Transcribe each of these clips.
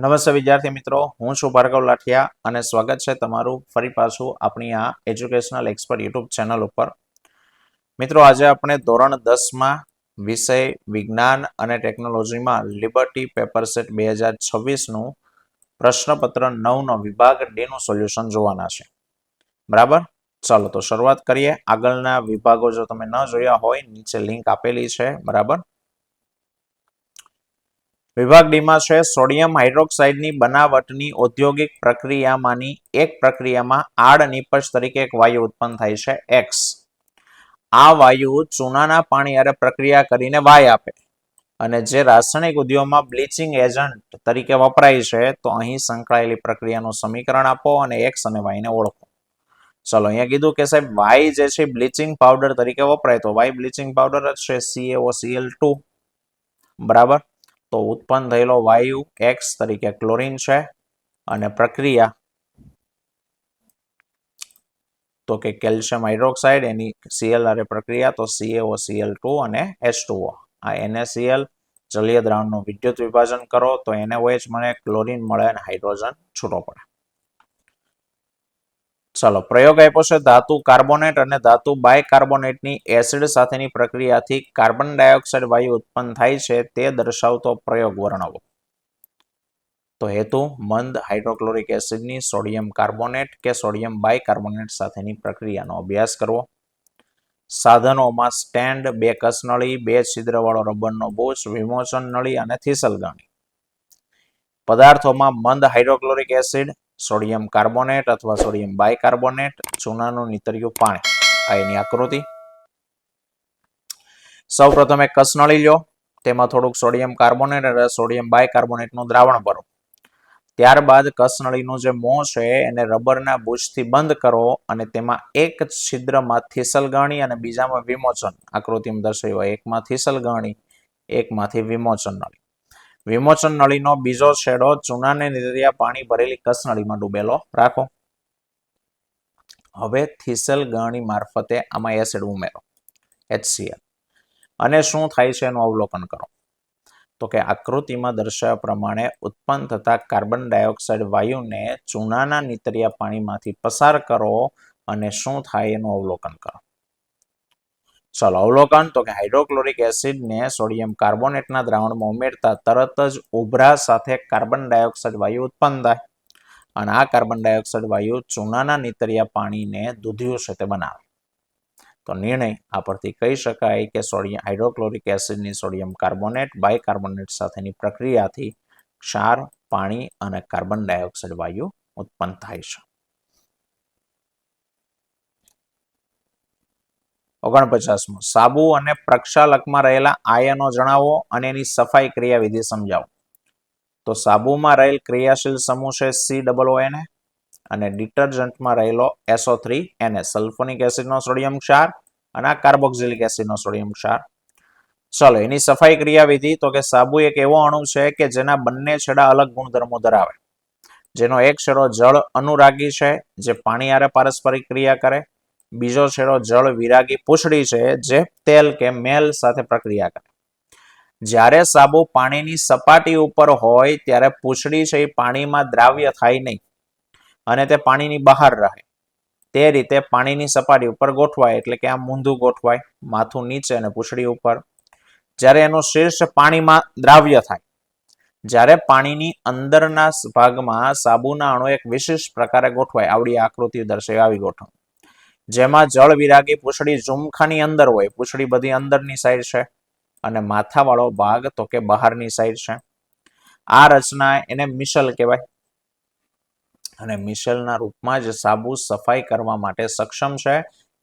નમસ્તે વિદ્યાર્થી મિત્રો, હું છું ભાર્ગવ લાઠિયા અને સ્વાગત છે તમારું ફરી પાછું આપણી આ એજ્યુકેશનલ એક્સપર્ટ યુટ્યુબ ચેનલ ઉપર. મિત્રો, આજે આપણે ધોરણ 10માં વિષય વિજ્ઞાન અને ટેકનોલોજીમાં લિબર્ટી પેપર સેટ 2026નું પ્રશ્નપત્ર 9નો વિભાગ ડીનું સોલ્યુશન જોવાના છે. બરાબર, ચાલો તો શરૂઆત કરીએ. આગળના વિભાગો જો તમે ન જોયા હોય, નીચે લિંક આપેલી છે. બરાબર, વિભાગ ડીમાં છે સોડિયમ હાઇડ્રોક્સાઇડની બનાવટની ઔદ્યોગિક પ્રક્રિયામાંની એક પ્રક્રિયામાં આડ નિપજ તરીકે એક વાયુ ઉત્પન્ન થાય છે એક્સ. આ વાયુ ચૂનાના પાણી હારે પ્રક્રિયા કરીને વાય આપે અને જે રાસાયણિક ઉદ્યોગમાં બ્લીચિંગ એજન્ટ તરીકે વપરાય છે. તો અહીં સંકળાયેલી પ્રક્રિયાનું સમીકરણ આપો અને એક્સ અને વાયને ઓળખો. ચલો, અહીંયા કીધું કે સાહેબ વાય જે છે બ્લીચિંગ પાવડર તરીકે વપરાય, તો વાય બ્લીચિંગ પાવડર જ છે CaOCl2. બરાબર, તો ઉત્પન્ન થયેલો વાયુ એક્સ તરીકે ક્લોરીન છે અને પ્રક્રિયા તો કે કેલ્શિયમ હાઇડ્રોક્સાઇડ, એની Cl હારે પ્રક્રિયા તો CaOCl2 અને H2O. આ NaCl જલીય દ્રાવણનું વિદ્યુત વિભાજન કરો તો NaOH મળે, ક્લોરીન મળે અને હાઇડ્રોજન છૂટો પડે. ચાલો, પ્રયોગ આપ્યો છે ધાતુ કાર્બોનેટ અને ધાતુ બાયકાર્બોનેટની એસિડ સાથેની પ્રક્રિયાથી કાર્બન ડાયોક્સાઇડ વાયુ ઉત્પન્ન થાય છે તે દર્શાવતો પ્રયોગ વર્ણવો. તો હેતુ મંદ હાઇડ્રોક્લોરિક એસિડની સોડિયમ કાર્બોનેટ કે સોડિયમ બાયકાર્બોનેટ સાથેની પ્રક્રિયાનો અભ્યાસ કરવો. સાધનોમાં સ્ટેન્ડ, 2 કસનળી, 2 છિદ્રવાળો રબરનો બુચ, વિમોચન નળી અને થીસલગાણી. પદાર્થોમાં મંદ હાઇડ્રોક્લોરિક એસિડ, સોડિયમ કાર્બોનેટ અથવા સોડિયમ બાયકાર્બોનેટ, ચૂનાનું નીતર્યું પાણી. આ એની આકૃતિ. સૌપ્રથમ એક કસનળી લો, તેમાં થોડુંક સોડિયમ કાર્બોનેટ અને સોડિયમ બાયકાર્બોનેટનું દ્રાવણ ભરો. ત્યારબાદ કસનળીનું જે મોં છે એને રબરના બુચથી બંધ કરો અને તેમાં એક છિદ્રમાં થીસલગાણી અને બીજામાં વિમોચન, આકૃતિમાં દર્શાવ્યું એકમાં થીસલગાણી, એકમાંથી વિમોચન નળી. વિમોચન નળીનો બીજો છેડો ચૂનાને નીતર્યા પાણી ભરેલી કસનળીમાં ડૂબેલો રાખો. હવે થીસલગાણી મારફતે આમાં એસિડ ઉમેરો HCl અને શું થાય છે એનું અવલોકન કરો. તો કે આકૃતિમાં દર્શાવ્યા પ્રમાણે ઉત્પન્ન થતા કાર્બન ડાયોક્સાઇડ વાયુને ચૂનાના નીતર્યા પાણીમાંથી પસાર કરો અને શું થાય એનું અવલોકન કરો. ચાલો, અવલોકન તો કે હાઇડ્રોક્લોરિક એસિડને સોડિયમ કાર્બોનેટના દ્રાવણમાં ઉમેરતા તરત જ ઉભરા સાથે કાર્બન ડાયોક્સાઇડ વાયુ ઉત્પન્ન થાય અને આ કાર્બન ડાયોક્સાઇડ વાયુ ચૂનાના નીતર્યા પાણીને દૂધિયું છે તે બનાવે. તો નિર્ણય આ પરથી કહી શકાય કે સોડિયમ હાઇડ્રોક્લોરિક એસિડની સોડિયમ કાર્બોનેટ બાયકાર્બોનેટ સાથેની પ્રક્રિયાથી ક્ષાર, પાણી અને કાર્બન ડાયોક્સાઇડ વાયુ ઉત્પન્ન થાય છે. 49મો, સાબુ અને પ્રક્ષાલકમાં રહેલા આયનો જણાવો અને એની સફાઈ ક્રિયાવિધિ સમજાવો. તો સાબુમાં રહેલ ક્રિયાશીલ સમૂહ છે COONA અને ડિટર્જન્ટમાં રહેલો SO3Na, સલ્ફોનિક એસિડનો સોડિયમ ક્ષાર અને આ કાર્બોક્સિલિક એસિડનો સોડિયમ ક્ષાર. ચલો, એની સફાઈ ક્રિયાવિધિ તો કે સાબુ એક એવો અણુ છે કે જેના બંને છેડા અલગ ગુણધર્મો ધરાવે. જેનો એક છેડો જળ અનુરાગી છે જે પાણી હારે પારસ્પરિક ક્રિયા કરે. બીજો છેડો જળ વિરાગી પૂંછડી છે જે તેલ કે મેલ સાથે પ્રક્રિયા કરે. જ્યારે સાબુ પાણીની સપાટી ઉપર હોય ત્યારે પૂંછડી છે એ પાણીમાં દ્રાવ્ય થાય નહીં અને તે પાણીની બહાર રહે. તે રીતે પાણીની સપાટી ઉપર ગોઠવાય, એટલે કે આમ મૂંધું ગોઠવાય, માથું નીચે અને પૂંછડી ઉપર. જ્યારે એનું શીર્ષ પાણીમાં દ્રાવ્ય થાય, જ્યારે પાણીની અંદરના ભાગમાં સાબુના અણુ એક વિશિષ્ટ પ્રકારે ગોઠવાય. આવડી આકૃતિ દર્શાવી આવી ગોઠવણ જેમાં જળ વિરાગી પૂંછડી ઝુમખાની અંદર હોય, પૂંછડી બધી અંદરની સાઈડ છે અને માથાવાળો ભાગ તો કે બહારની સાઈડ છે. આ રચના એને મિશેલ કહેવાય અને મિશેલના રૂપમાં જ સાબુ સફાઈ કરવા માટે સક્ષમ છે,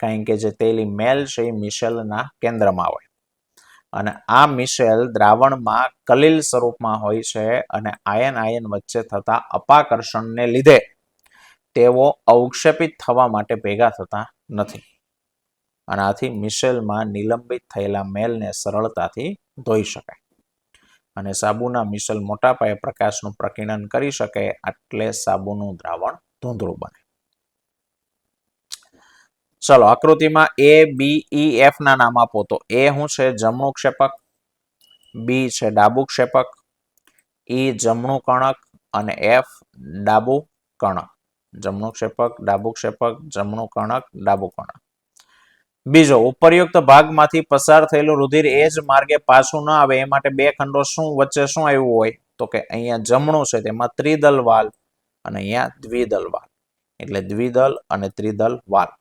કારણ કે જે તેલી મેલ છે એ મિશેલના કેન્દ્રમાં હોય અને આ મિશેલ દ્રાવણમાં કલીલ સ્વરૂપમાં હોય છે અને આયન વચ્ચે થતા અપાકર્ષણને લીધે તેઓ અવક્ષેપિત થવા માટે ભેગા થતા નથી અને આથી મિશેલમાં નિલંબિત થયેલા મેલને સરળતાથી ધોઈ શકાય અને સાબુના મિશેલ મોટા પાયે પ્રકાશનું પ્રકીર્ણન કરી શકે, એટલે સાબુનું દ્રાવણ ધૂંધળું બને. ચલો, આકૃતિમાં ABEF ના નામ આપો. તો A શું છે? જમણું ક્ષેપક, B છે ડાબુ ક્ષેપક, E જમણું કણક અને F ડાબુ કર્ણક. જમણું ક્ષેપક, ડાબુ ક્ષેપક, જમણું કર્ણક, ડાબુ કર્ણક. બીજો, ઉપરયુક્ત ભાગમાંથી પસાર થયેલું રુધિર એ જ માર્ગે પાછું ન આવે એ માટે બે ખંડો વચ્ચે શું આવ્યું હોય? તો કે અહીંયા જમણું છે તેમાં ત્રિદલ વાલ્વ અને અહીંયા દ્વિદલ વાલ્વ. એટલે દ્વિદલ અને ત્રિદલ વાલ્વ.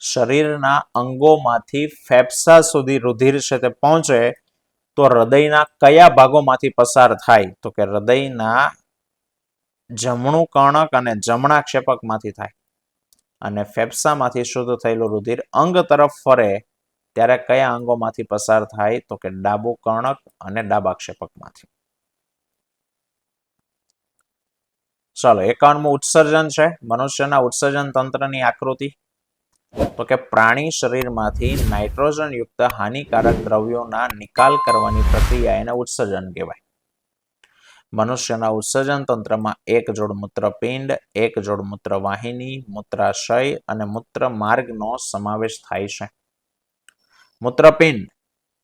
શરીરના અંગોમાંથી ફેફસા સુધી રુધિર છે તે પહોંચે તો હૃદયના કયા ભાગોમાંથી પસાર થાય? તો કે હૃદયના જમણું કર્ણક અને જમણા ક્ષેપકમાંથી થાય. અને ફેફસામાંથી શુદ્ધ થયેલું રુધિર અંગ તરફ ફરે ત્યારે કયા અંગોમાંથી પસાર થાય? તો કે ડાબુ કર્ણક અને ડાબા ક્ષેપકમાંથી. ચાલો, 51મું ઉત્સર્જન છે. મનુષ્યના ઉત્સર્જન તંત્રની આકૃતિ. તો કે પ્રાણી શરીરમાંથી નાઇટ્રોજન યુક્ત હાનિકારક દ્રવ્યોના નિકાલ કરવાની પ્રક્રિયા એને ઉત્સર્જન કહેવાય. મનુષ્યના ઉત્સર્જન તંત્રમાં એક જોડ મૂત્રપિંડ, એક જોડ મૂત્રવાહિની, મૂત્રાશય અને મૂત્ર માર્ગનો સમાવેશ થાય છે. મૂત્રપિંડ.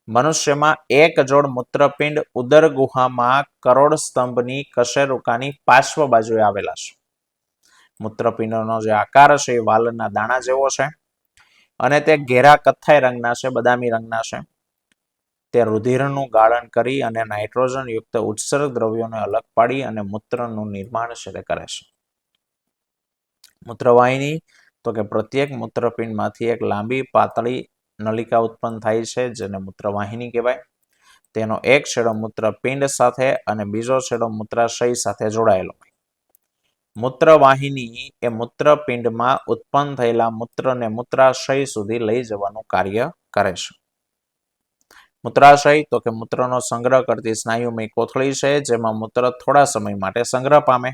મનુષ્યમાં એક જોડ મૂત્રપિંડ ઉદર ગુહામાં કરોડ સ્તંભની કશેરુકાની પાર્શ્વ બાજુએ આવેલા છે. મૂત્રપિંડનો જે આકાર છે એ વાલના દાણા જેવો છે અને તે ઘેરા કથ્થાઈ રંગના છે, બદામી રંગના છે. તે રુધિરનું ગાળણ કરી અને નાઇટ્રોજન યુક્ત ઉત્સર્ગ દ્રવ્યોને અલગ પાડી અને મૂત્રનું નિર્માણ છે તે કરે છે. મૂત્રવાહિની. તો કે પ્રત્યેક મૂત્રપિંડમાંથી એક લાંબી પાતળી નલિકા ઉત્પન્ન થાય છે જેને મૂત્રવાહિની કહેવાય. તેનો એક છેડો મૂત્રપિંડ સાથે અને બીજો છેડો મૂત્રાશય સાથે જોડાયેલો હોય. મૂત્રવાહિની એ મૂત્રપિંડમાં ઉત્પન્ન થયેલા મૂત્રને મૂત્રાશય સુધી લઈ જવાનું કાર્ય કરે છે. મૂત્રાશય તો કે મૂત્રનો સંગ્રહ કરતી સ્નાયુમય કોથળી છે જેમાં મૂત્ર થોડા સમય માટે સંગ્રહ પામે.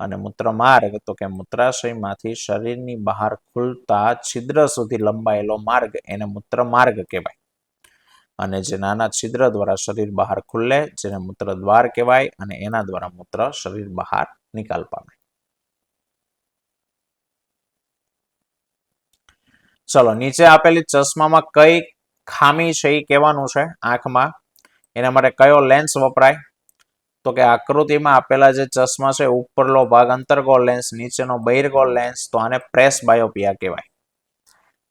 અને મૂત્રમાર્ગ તો કે મૂત્રાશયમાંથી શરીરની બહાર ખુલતા છિદ્ર સુધી લંબાયેલો માર્ગ એને મૂત્રમાર્ગ કહેવાય. અને જે નાના છિદ્ર દ્વારા શરીર બહાર ખુલે જેને મૂત્રદ્વાર કહેવાય અને એના દ્વારા મૂત્ર શરીર બહાર નિકાલ પામે. ચલો, નીચે આપેલી ચશ્મામાં કઈ ખામી છે એ કહેવાનું છે. આંખમાં એના માટે કયો લેન્સ વપરાય? તો કે આકૃતિમાં આપેલા જે ચશ્મા છે ઉપરનો ભાગ અંતર્ગોળ લેન્સ, નીચેનો બહિર્ગોળ લેન્સ, તો આને પ્રેસ બાયોપિયા કહેવાય.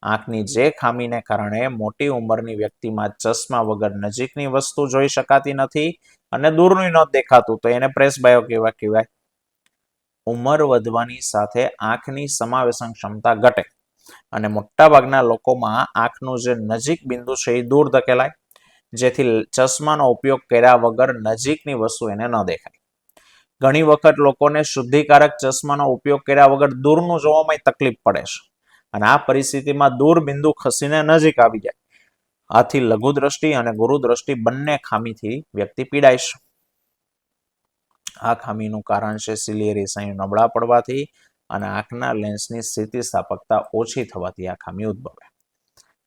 આંખની જે ખામીને કારણે મોટી ઉંમરની વ્યક્તિમાં ચશ્મા વગર નજીકની વસ્તુ જોઈ શકાતી નથી અને દૂરનું ન દેખાતું, તો એને પ્રેસ બાયોપિયા કહેવાય. ઉંમર વધવાની સાથે આંખની સમાવેશન ક્ષમતા ઘટે અને મોટાભાગના લોકોમાં આંખનું જે નજીક બિંદુ છે એ દૂર ધકેલાય, જેથી ચશ્માનો ઉપયોગ કર્યા વગર નજીકની વસ્તુ એને ન દેખાય. ઘણી વખત લોકોને શુદ્ધિકારક ચશ્માનો ઉપયોગ કર્યા વગર દૂરનું જોવામાં તકલીફ પડે છે અને આ પરિસ્થિતિમાં દૂર બિંદુ ખસીને નજીક આવી જાય. આથી લઘુ દ્રષ્ટિ અને ગુરુ દ્રષ્ટિ બંને ખામીથી વ્યક્તિ પીડાય છે. આ ખામીનું કારણ છે સિલિયરી સ્નાયુ નબળા પડવાથી અને આંખના લેન્સની સ્થિતિસ્થાપકતા ઓછી થવાથી આ ખામી ઉદ્ભવે.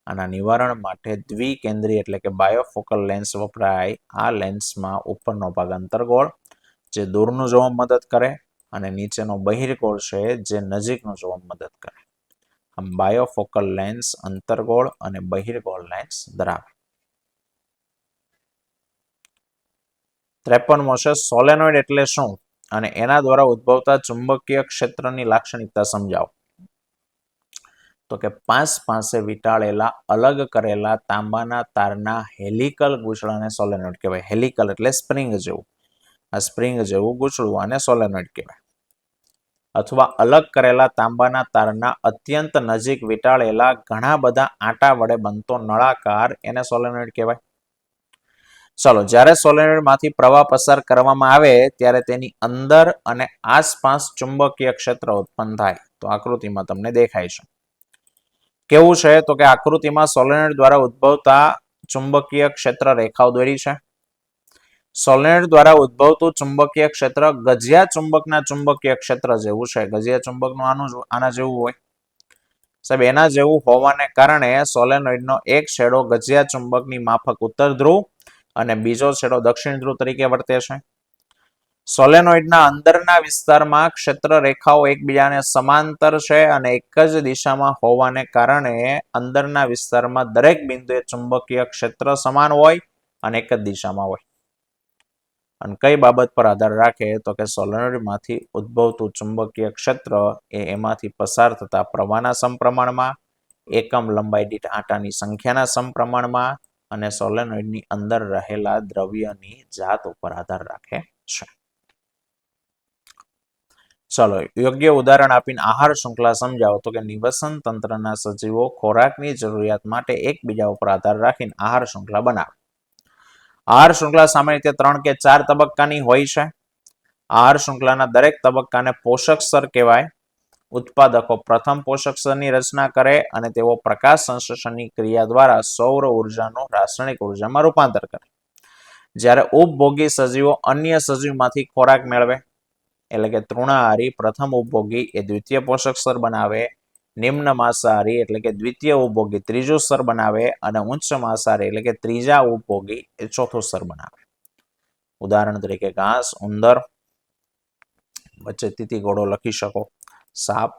આના નિવારણ માટે દ્વિકેન્દ્રીય એટલે કે બાયોફોકલ લેન્સ વપરાય. આ લેન્સમાં ઉપરનો ભાગ અંતર્ગોળ જે દૂરનું જોવામાં મદદ કરે અને નીચેનો બહિર્ગોળ છે જે નજીકનું જોવામાં મદદ કરે. આમ બાયોફોકલ લેન્સ અંતર્ગોળ અને બહિર્ગોળ લેન્સ ધરાવે. 53મો છે સોલેનોઇડ એટલે શું અને એના દ્વારા ઉદ્ભવતા ચુંબકીય ક્ષેત્રની લાક્ષણિકતા સમજાવો. તો કે પાસે વીંટાળેલા અલગ કરેલા તાંબાના તારના હેલિકલ ગૂંચળાને સોલેનોઇડ કહેવાય. હેલિકલ એટલે સ્પ્રિંગ જેવું. આ સ્પ્રિંગ જેવું ગૂંચળું આને સોલેનોઇડ કહેવાય. અથવા અલગ કરેલા તાંબાના તારના અત્યંત નજીક વીંટાળેલા ઘણા બધા આંટા વડે બનતો નળાકાર એને સોલેનોઇડ કહેવાય. ચાલો, જ્યારે સોલેનોઇડમાંથી પ્રવાહ પસાર કરવામાં આવે ત્યારે તેની અંદર અને આસપાસ ચુંબકીય ક્ષેત્ર ઉત્પન્ન થાય. તો આકૃતિમાં તમને દેખાય છે. કેવું છે? તો કે આકૃતિમાં સોલેનોઇડ દ્વારા ઉદ્ભવતા ચુંબકીય ક્ષેત્ર રેખાઓ દોરી છે. સોલેનોઇડ દ્વારા ઉદ્ભવતું ચુંબકીય ક્ષેત્ર ગજિયા ચુંબકના ચુંબકીય ક્ષેત્ર જેવું છે. ગજિયા ચુંબકનું આના જેવું હોય સાહેબ. એના જેવું હોવાને કારણે સોલેનોઇડનો એક છેડો ગજિયા ચુંબકની માફક ઉત્તર ધ્રુવ અને બીજો છેડો દક્ષિણ ધ્રુવ તરીકે વર્તે છે. સોલેનોઇડના અંદરના વિસ્તારમાં ક્ષેત્ર રેખાઓ એકબીજાને સમાંતર છે અને એક જ દિશામાં હોવાને કારણે અંદરના વિસ્તારમાં દરેક બિંદુએ ચુંબકીય ક્ષેત્ર સમાન હોય અને એક જ દિશામાં હોય. અને કઈ બાબત પર આધાર રાખે તો કે સોલેનોઇડમાંથી ઉદ્ભવતું ચુંબકીય ક્ષેત્ર એ એમાંથી પસાર થતા પ્રવાહના સમપ્રમાણમાં, એકમ લંબાઈ દીઠ આંટાની સંખ્યાના સમપ્રમાણમાં અને સોલેનોઇડની અંદર રહેલા દ્રવ્યની જાત ઉપર આધાર રાખે છે. ચલો યોગ્ય ઉદાહરણ આપીને આહાર શૃંખલા સમજાવો. તો કે નિવસન તંત્રના સજીવો ખોરાકની જરૂરિયાત માટે એકબીજા ઉપર આધાર રાખીને આહાર શૃંખલા બનાવે. આહાર શૃંખલા સામાન્ય રીતે 3 કે 4 તબક્કાની હોય છે. આહાર શૃંખલાના દરેક તબક્કાને પોષક સ્તર કહેવાય. ઉત્પાદકો પ્રથમ પોષક સ્તરની રચના કરે અને તેઓ પ્રકાશ સંશ્લેષણની ક્રિયા દ્વારા સૌર ઉર્જાનું રાસાયણિક ઉર્જામાં રૂપાંતર કરે. જ્યારે ઉપભોગી સજીવો અન્ય સજીવમાંથી ખોરાક મેળવે, એટલે કે તૃણાહારી પ્રથમ ઉપભોગી એ દ્વિતીય પોષક સ્તર બનાવે, નિમ્ન માંસાહારી એટલે કે દ્વિતીય ઉપભોગી ત્રીજું સ્તર બનાવે અને ઉચ્ચ માંસાહારી એટલે કે ત્રીજા ઉપભોગી એ ચોથું સ્તર બનાવે. ઉદાહરણ તરીકે ઘાસ, ઉંદર, વચ્ચે તીતી ઘોડો લખી શકો, સાપ,